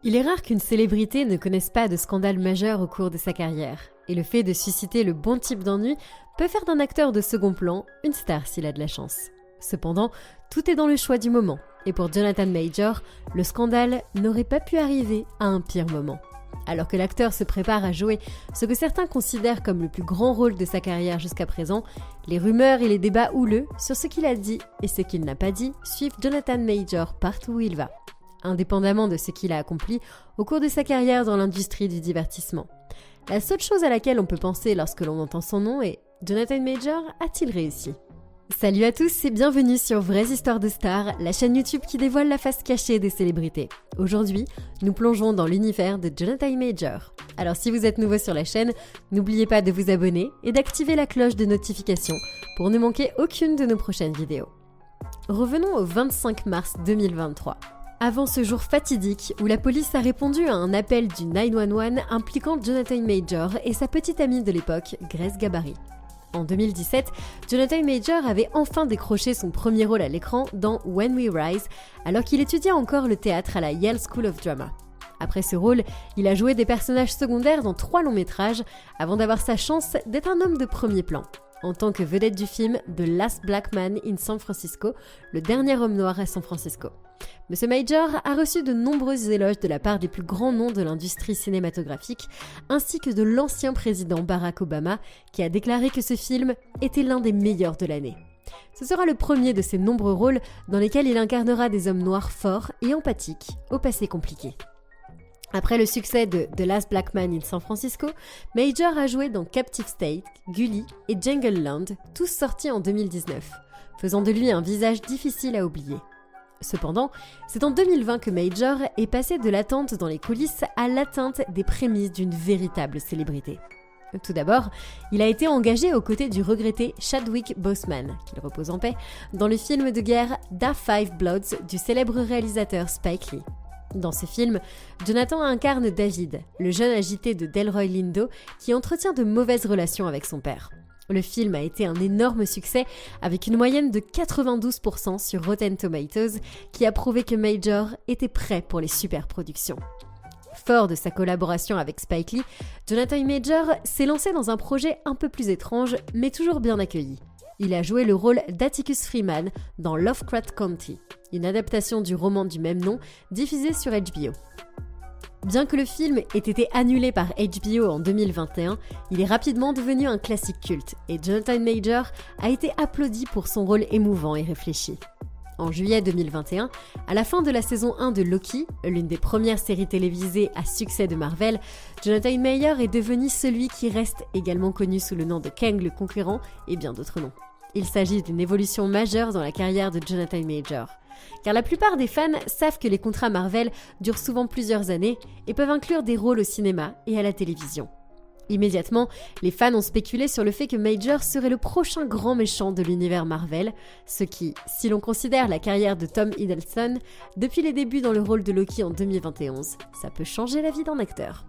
Il est rare qu'une célébrité ne connaisse pas de scandale majeur au cours de sa carrière, et le fait de susciter le bon type d'ennui peut faire d'un acteur de second plan une star s'il a de la chance. Cependant, tout est dans le choix du moment, et pour Jonathan Majors, le scandale n'aurait pas pu arriver à un pire moment. Alors que l'acteur se prépare à jouer ce que certains considèrent comme le plus grand rôle de sa carrière jusqu'à présent, les rumeurs et les débats houleux sur ce qu'il a dit et ce qu'il n'a pas dit suivent Jonathan Majors partout où il va, indépendamment de ce qu'il a accompli au cours de sa carrière dans l'industrie du divertissement. La seule chose à laquelle on peut penser lorsque l'on entend son nom est « Jonathan Majors a-t-il réussi ?» Salut à tous et bienvenue sur Vraies Histoires de Stars, la chaîne YouTube qui dévoile la face cachée des célébrités. Aujourd'hui, nous plongeons dans l'univers de Jonathan Majors. Alors si vous êtes nouveau sur la chaîne, n'oubliez pas de vous abonner et d'activer la cloche de notification pour ne manquer aucune de nos prochaines vidéos. Revenons au 25 mars 2023. Avant ce jour fatidique où la police a répondu à un appel du 911 impliquant Jonathan Majors et sa petite amie de l'époque, Grace Gabary. En 2017, Jonathan Majors avait enfin décroché son premier rôle à l'écran dans When We Rise, alors qu'il étudiait encore le théâtre à la Yale School of Drama. Après ce rôle, il a joué des personnages secondaires dans 3 longs métrages avant d'avoir sa chance d'être un homme de premier plan, en tant que vedette du film The Last Black Man in San Francisco, le dernier homme noir à San Francisco. Monsieur Majors a reçu de nombreux éloges de la part des plus grands noms de l'industrie cinématographique, ainsi que de l'ancien président Barack Obama, qui a déclaré que ce film était l'un des meilleurs de l'année. Ce sera le premier de ses nombreux rôles dans lesquels il incarnera des hommes noirs forts et empathiques, au passé compliqué. Après le succès de The Last Black Man in San Francisco, Majors a joué dans Captive State, Gully et Jungleland, tous sortis en 2019, faisant de lui un visage difficile à oublier. Cependant, c'est en 2020 que Majors est passé de l'attente dans les coulisses à l'atteinte des prémices d'une véritable célébrité. Tout d'abord, il a été engagé aux côtés du regretté Chadwick Boseman, qu'il repose en paix, dans le film de guerre Da 5 Bloods du célèbre réalisateur Spike Lee. Dans ce film, Jonathan incarne David, le jeune agité de Delroy Lindo qui entretient de mauvaises relations avec son père. Le film a été un énorme succès avec une moyenne de 92% sur Rotten Tomatoes qui a prouvé que Majors était prêt pour les superproductions. Fort de sa collaboration avec Spike Lee, Jonathan Majors s'est lancé dans un projet un peu plus étrange mais toujours bien accueilli. Il a joué le rôle d'Atticus Freeman dans Lovecraft Country, une adaptation du roman du même nom diffusé sur HBO. Bien que le film ait été annulé par HBO en 2021, il est rapidement devenu un classique culte et Jonathan Majors a été applaudi pour son rôle émouvant et réfléchi. En juillet 2021, à la fin de la saison 1 de Loki, l'une des premières séries télévisées à succès de Marvel, Jonathan Majors est devenu celui qui reste également connu sous le nom de Kang le Conquérant et bien d'autres noms. Il s'agit d'une évolution majeure dans la carrière de Jonathan Majors. Car la plupart des fans savent que les contrats Marvel durent souvent plusieurs années et peuvent inclure des rôles au cinéma et à la télévision. Immédiatement, les fans ont spéculé sur le fait que Majors serait le prochain grand méchant de l'univers Marvel, ce qui, si l'on considère la carrière de Tom Hiddleston, depuis les débuts dans le rôle de Loki en 2021, ça peut changer la vie d'un acteur.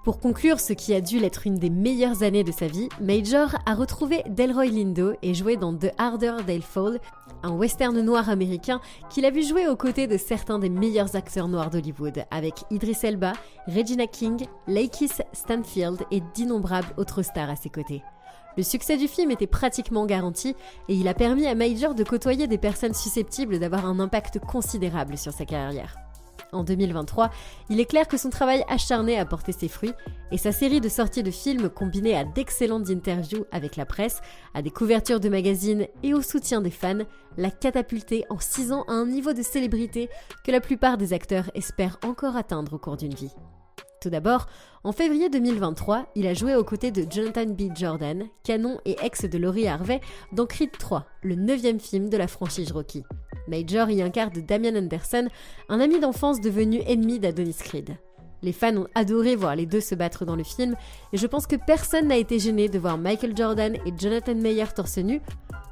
Pour conclure ce qui a dû l'être une des meilleures années de sa vie, Majors a retrouvé Delroy Lindo et joué dans The Harder They'll Fall, un western noir américain qu'il a vu jouer aux côtés de certains des meilleurs acteurs noirs d'Hollywood, avec Idris Elba, Regina King, Lakeith Stanfield et d'innombrables autres stars à ses côtés. Le succès du film était pratiquement garanti et il a permis à Majors de côtoyer des personnes susceptibles d'avoir un impact considérable sur sa carrière. En 2023, il est clair que son travail acharné a porté ses fruits et sa série de sorties de films combinée à d'excellentes interviews avec la presse, à des couvertures de magazines et au soutien des fans, l'a catapulté en 6 ans à un niveau de célébrité que la plupart des acteurs espèrent encore atteindre au cours d'une vie. Tout d'abord, en février 2023, il a joué aux côtés de Jonathan B. Jordan, canon et ex de Laurie Harvey, dans Creed 3, le 9e film de la franchise Rocky. Majors y incarne Damian Anderson, un ami d'enfance devenu ennemi d'Adonis Creed. Les fans ont adoré voir les deux se battre dans le film et je pense que personne n'a été gêné de voir Michael Jordan et Jonathan Majors torse nu.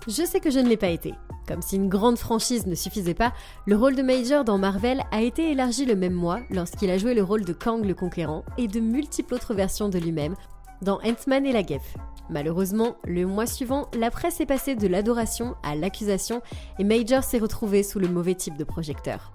Je sais que je ne l'ai pas été. Comme si une grande franchise ne suffisait pas, le rôle de Majors dans Marvel a été élargi le même mois lorsqu'il a joué le rôle de Kang le Conquérant et de multiples autres versions de lui-même dans Ant-Man et la Guêpe. Malheureusement, le mois suivant, la presse est passée de l'adoration à l'accusation et Majors s'est retrouvé sous le mauvais type de projecteur.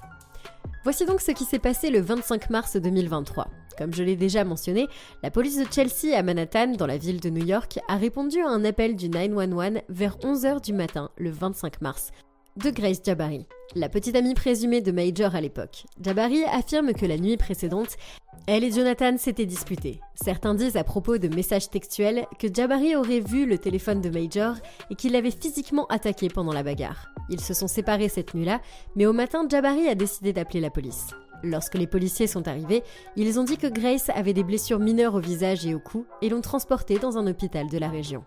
Voici donc ce qui s'est passé le 25 mars 2023. Comme je l'ai déjà mentionné, la police de Chelsea à Manhattan, dans la ville de New York, a répondu à un appel du 911 vers 11h du matin, le 25 mars, de Grace Jabbari, la petite amie présumée de Major à l'époque. Jabbari affirme que la nuit précédente, elle et Jonathan s'étaient disputés. Certains disent à propos de messages textuels que Jabbari aurait vu le téléphone de Major et qu'il l'avait physiquement attaqué pendant la bagarre. Ils se sont séparés cette nuit-là, mais au matin, Jabbari a décidé d'appeler la police. Lorsque les policiers sont arrivés, ils ont dit que Grace avait des blessures mineures au visage et au cou et l'ont transportée dans un hôpital de la région.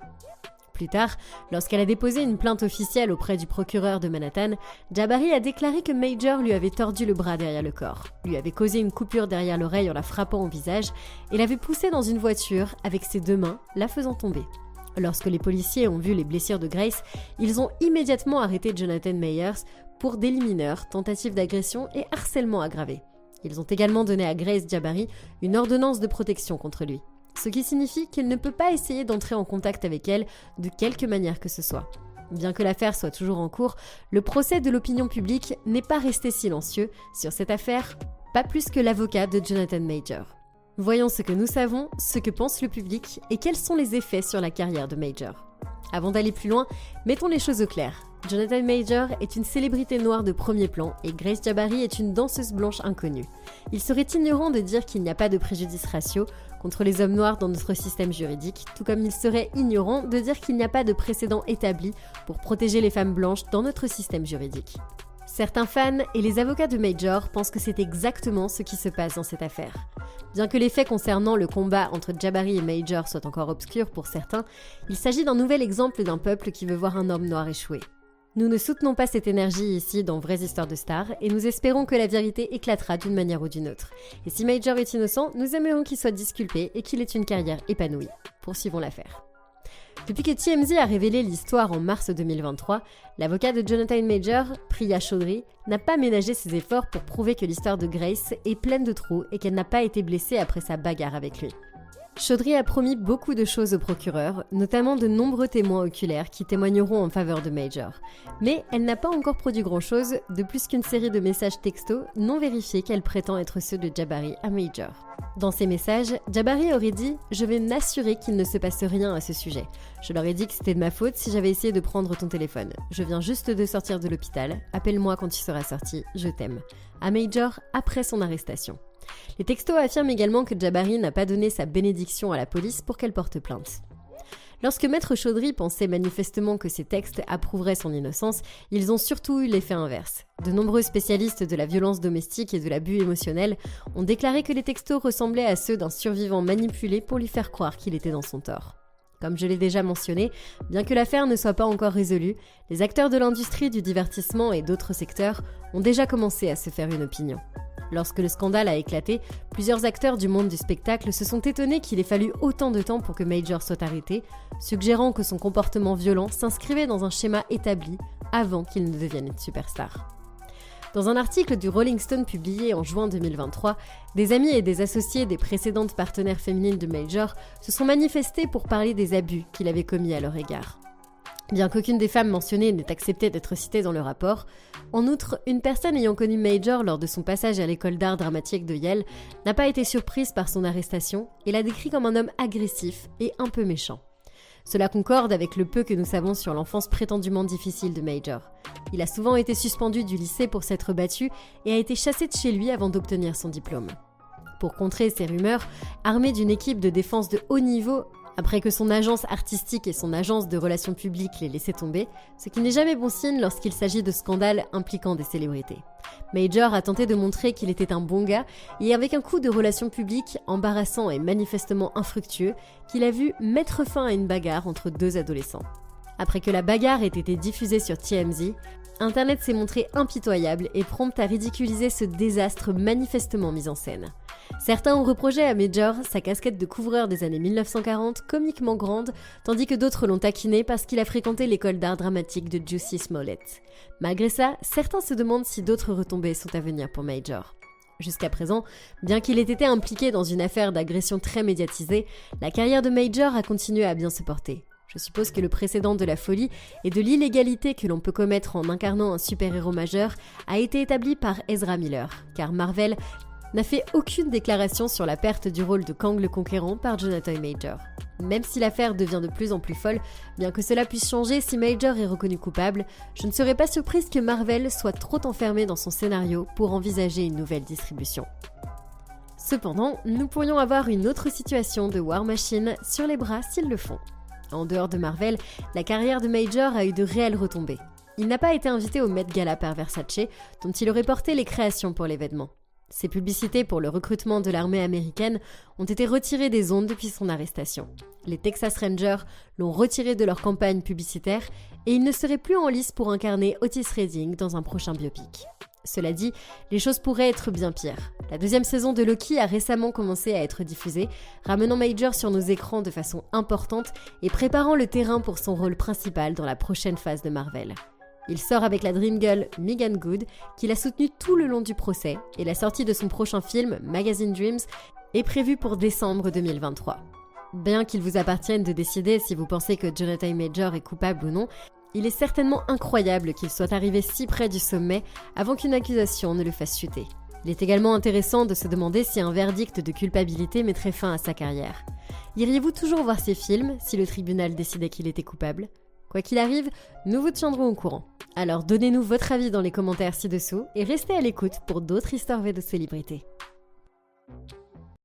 Plus tard, lorsqu'elle a déposé une plainte officielle auprès du procureur de Manhattan, Jabbari a déclaré que Major lui avait tordu le bras derrière le corps, lui avait causé une coupure derrière l'oreille en la frappant au visage et l'avait poussée dans une voiture avec ses 2 mains, la faisant tomber. Lorsque les policiers ont vu les blessures de Grace, ils ont immédiatement arrêté Jonathan Meyers pour délit mineur, tentative d'agression et harcèlement aggravé. Ils ont également donné à Grace Jabbari une ordonnance de protection contre lui, ce qui signifie qu'il ne peut pas essayer d'entrer en contact avec elle de quelque manière que ce soit. Bien que l'affaire soit toujours en cours, le procès de l'opinion publique n'est pas resté silencieux sur cette affaire, pas plus que l'avocat de Jonathan Major. Voyons ce que nous savons, ce que pense le public et quels sont les effets sur la carrière de Major. Avant d'aller plus loin, mettons les choses au clair. Jonathan Major est une célébrité noire de premier plan et Grace Jabbari est une danseuse blanche inconnue. Il serait ignorant de dire qu'il n'y a pas de préjudice raciaux contre les hommes noirs dans notre système juridique, tout comme il serait ignorant de dire qu'il n'y a pas de précédent établi pour protéger les femmes blanches dans notre système juridique. Certains fans et les avocats de Major pensent que c'est exactement ce qui se passe dans cette affaire. Bien que les faits concernant le combat entre Jabbari et Major soient encore obscurs pour certains, il s'agit d'un nouvel exemple d'un peuple qui veut voir un homme noir échouer. Nous ne soutenons pas cette énergie ici dans Vraies histoires de stars et nous espérons que la vérité éclatera d'une manière ou d'une autre. Et si Major est innocent, nous aimerions qu'il soit disculpé et qu'il ait une carrière épanouie. Poursuivons l'affaire. Depuis que TMZ a révélé l'histoire en mars 2023, l'avocat de Jonathan Major, Priya Chaudhry, n'a pas ménagé ses efforts pour prouver que l'histoire de Grace est pleine de trous et qu'elle n'a pas été blessée après sa bagarre avec lui. Chaudhry a promis beaucoup de choses au procureur, notamment de nombreux témoins oculaires qui témoigneront en faveur de Major. Mais elle n'a pas encore produit grand-chose, de plus qu'une série de messages textos non vérifiés qu'elle prétend être ceux de Jabbari à Major. Dans ces messages, Jabbari aurait dit « Je vais m'assurer qu'il ne se passe rien à ce sujet. Je leur ai dit que c'était de ma faute si j'avais essayé de prendre ton téléphone. Je viens juste de sortir de l'hôpital. Appelle-moi quand tu seras sorti. Je t'aime. » À Major après son arrestation. Les textos affirment également que Jabbari n'a pas donné sa bénédiction à la police pour qu'elle porte plainte. Lorsque Maître Chaudhry pensait manifestement que ces textes approuveraient son innocence, ils ont surtout eu l'effet inverse. De nombreux spécialistes de la violence domestique et de l'abus émotionnel ont déclaré que les textos ressemblaient à ceux d'un survivant manipulé pour lui faire croire qu'il était dans son tort. Comme je l'ai déjà mentionné, bien que l'affaire ne soit pas encore résolue, les acteurs de l'industrie du divertissement et d'autres secteurs ont déjà commencé à se faire une opinion. Lorsque le scandale a éclaté, plusieurs acteurs du monde du spectacle se sont étonnés qu'il ait fallu autant de temps pour que Major soit arrêté, suggérant que son comportement violent s'inscrivait dans un schéma établi avant qu'il ne devienne une superstar. Dans un article du Rolling Stone publié en juin 2023, des amis et des associés des précédentes partenaires féminines de Major se sont manifestés pour parler des abus qu'il avait commis à leur égard. Bien qu'aucune des femmes mentionnées n'ait accepté d'être citée dans le rapport, en outre, une personne ayant connu Major lors de son passage à l'école d'art dramatique de Yale n'a pas été surprise par son arrestation et l'a décrit comme un homme agressif et un peu méchant. Cela concorde avec le peu que nous savons sur l'enfance prétendument difficile de Major. Il a souvent été suspendu du lycée pour s'être battu et a été chassé de chez lui avant d'obtenir son diplôme. Pour contrer ces rumeurs, armé d'une équipe de défense de haut niveau, après que son agence artistique et son agence de relations publiques l'aient laissé tomber, ce qui n'est jamais bon signe lorsqu'il s'agit de scandales impliquant des célébrités. Major a tenté de montrer qu'il était un bon gars et avec un coup de relations publiques embarrassant et manifestement infructueux, qu'il a vu mettre fin à une bagarre entre 2 adolescents. Après que la bagarre ait été diffusée sur TMZ, Internet s'est montré impitoyable et prompt à ridiculiser ce désastre manifestement mis en scène. Certains ont reproché à Major sa casquette de couvreur des années 1940 comiquement grande, tandis que d'autres l'ont taquiné parce qu'il a fréquenté l'école d'art dramatique de Jussie Smollett. Malgré ça, certains se demandent si d'autres retombées sont à venir pour Major. Jusqu'à présent, bien qu'il ait été impliqué dans une affaire d'agression très médiatisée, la carrière de Major a continué à bien se porter. Je suppose que le précédent de la folie et de l'illégalité que l'on peut commettre en incarnant un super-héros majeur a été établi par Ezra Miller, car Marvel n'a fait aucune déclaration sur la perte du rôle de Kang le Conquérant par Jonathan Major. Même si l'affaire devient de plus en plus folle, bien que cela puisse changer si Major est reconnu coupable, je ne serais pas surprise que Marvel soit trop enfermé dans son scénario pour envisager une nouvelle distribution. Cependant, nous pourrions avoir une autre situation de War Machine sur les bras s'ils le font. En dehors de Marvel, la carrière de Major a eu de réelles retombées. Il n'a pas été invité au Met Gala par Versace, dont il aurait porté les créations pour l'événement. Ses publicités pour le recrutement de l'armée américaine ont été retirées des ondes depuis son arrestation. Les Texas Rangers l'ont retiré de leur campagne publicitaire et il ne serait plus en lice pour incarner Otis Redding dans un prochain biopic. Cela dit, les choses pourraient être bien pires. La deuxième saison de Loki a récemment commencé à être diffusée, ramenant Major sur nos écrans de façon importante et préparant le terrain pour son rôle principal dans la prochaine phase de Marvel. Il sort avec la Dream Girl Megan Good, qui l'a soutenu tout le long du procès, et la sortie de son prochain film, Magazine Dreams, est prévue pour décembre 2023. Bien qu'il vous appartienne de décider si vous pensez que Jonathan Major est coupable ou non, il est certainement incroyable qu'il soit arrivé si près du sommet avant qu'une accusation ne le fasse chuter. Il est également intéressant de se demander si un verdict de culpabilité mettrait fin à sa carrière. Iriez-vous toujours voir ses films si le tribunal décidait qu'il était coupable ? Quoi qu'il arrive, nous vous tiendrons au courant. Alors donnez-nous votre avis dans les commentaires ci-dessous et restez à l'écoute pour d'autres histoires vraies de célébrités.